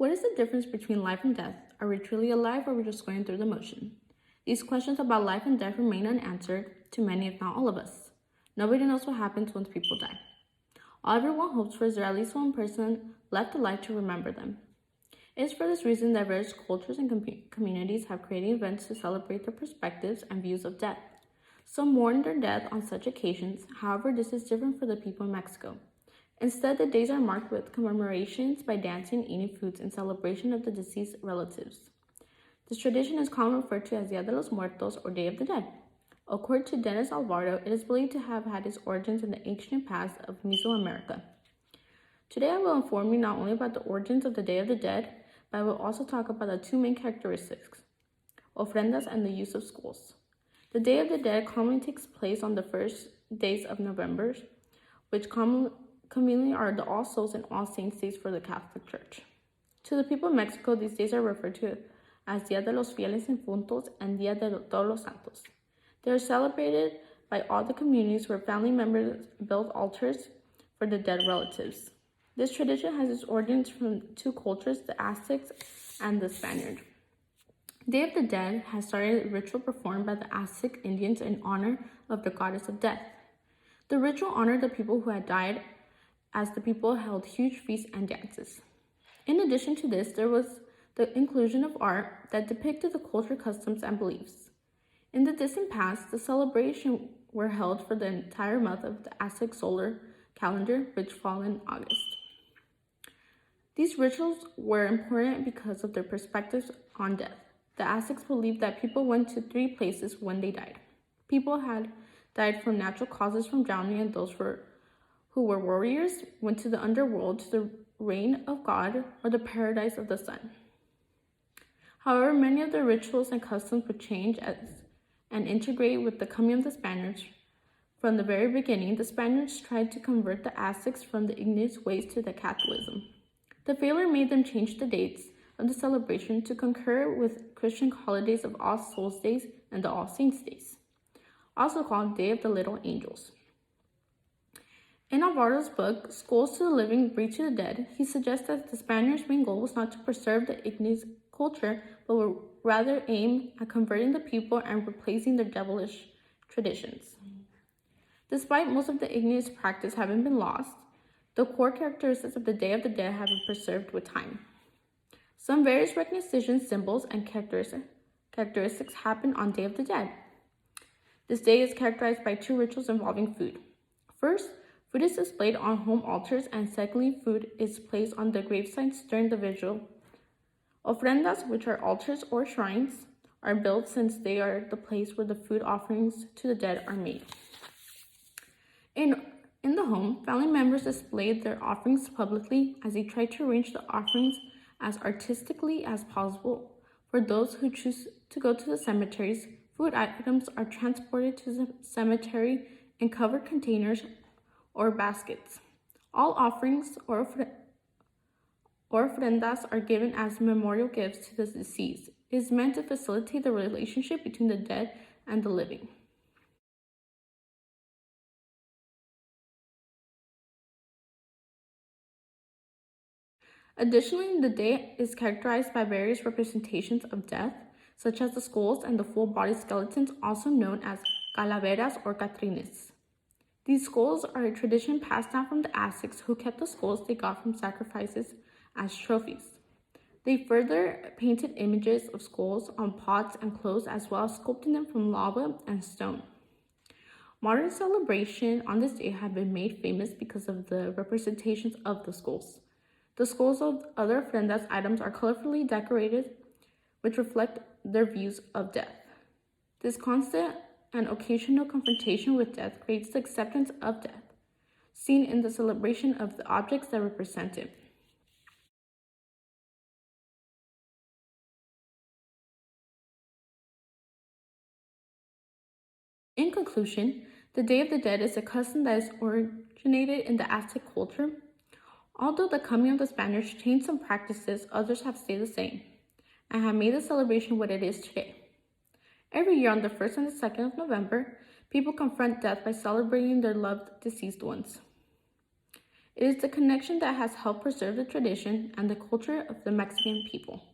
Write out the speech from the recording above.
What is the difference between life and death? Are we truly alive or are we just going through the motion? These questions about life and death remain unanswered to many, if not all of us. Nobody knows what happens once people die. All everyone hopes for is there at least one person left alive to remember them. It is for this reason that various cultures and communities have created events to celebrate their perspectives and views of death. Some mourn their death on such occasions. However, this is different for the people in Mexico. Instead, the days are marked with commemorations by dancing and eating foods in celebration of the deceased relatives. This tradition is commonly referred to as Dia de los Muertos or Day of the Dead. According to Dennis Alvarado, it is believed to have had its origins in the ancient past of Mesoamerica. Today, I will inform you not only about the origins of the Day of the Dead, but I will also talk about the two main characteristics, ofrendas and the use of skulls. The Day of the Dead commonly takes place on the first days of November, which conveniently are the All Souls and All Saints days for the Catholic Church. To the people of Mexico, these days are referred to as Dia de los Fieles Difuntos and Dia de todos los Santos. They are celebrated by all the communities where family members build altars for the dead relatives. This tradition has its origins from two cultures, the Aztecs and the Spaniard. Day of the Dead has started a ritual performed by the Aztec Indians in honor of the goddess of death. The ritual honored the people who had died, as the people held huge feasts and dances. In addition to this, there was the inclusion of art that depicted the culture, customs, and beliefs. In the distant past, the celebrations were held for the entire month of the Aztec solar calendar, which fall in August. These rituals were important because of their perspectives on death. The Aztecs believed that people went to three places when they died. People had died from natural causes from drowning, and those who were warriors went to the underworld, to the reign of God, or the paradise of the sun. However, many of the rituals and customs would change and integrate with the coming of the Spaniards. From the very beginning, the Spaniards tried to convert the Aztecs from the igneous ways to the Catholicism. The failure made them change the dates of the celebration to concur with Christian holidays of All Souls Days and the All Saints Days, also called Day of the Little Angels. In Alvaro's book, Skulls to the Living, Breathe to the Dead, he suggests that the Spaniards' main goal was not to preserve the igneous culture, but would rather aim at converting the people and replacing their devilish traditions. Despite most of the igneous practice having been lost, the core characteristics of the Day of the Dead have been preserved with time. Some various recognition symbols and characteristics happen on Day of the Dead. This day is characterized by two rituals involving food. First, food is displayed on home altars, and secondly, food is placed on the gravesites during the vigil. Ofrendas, which are altars or shrines, are built since they are the place where the food offerings to the dead are made. In the home, family members displayed their offerings publicly as they tried to arrange the offerings as artistically as possible. For those who choose to go to the cemeteries, food items are transported to the cemetery in covered containers or baskets. All offerings or ofrendas are given as memorial gifts to the deceased. It is meant to facilitate the relationship between the dead and the living. Additionally, the day is characterized by various representations of death, such as the skulls and the full-body skeletons, also known as calaveras or catrines. These skulls are a tradition passed down from the Aztecs, who kept the skulls they got from sacrifices as trophies. They further painted images of skulls on pots and clothes, as well as sculpting them from lava and stone. Modern celebrations on this day have been made famous because of the representations of the skulls. The skulls of other ofrendas items are colorfully decorated, which reflect their views of death. This constant and occasional confrontation with death creates the acceptance of death, seen in the celebration of the objects that represent it. In conclusion, the Day of the Dead is a custom that is originated in the Aztec culture. Although the coming of the Spaniards changed some practices, others have stayed the same and have made the celebration what it is today. Every year on the 1st and the 2nd of November, people confront death by celebrating their loved deceased ones. It is the connection that has helped preserve the tradition and the culture of the Mexican people.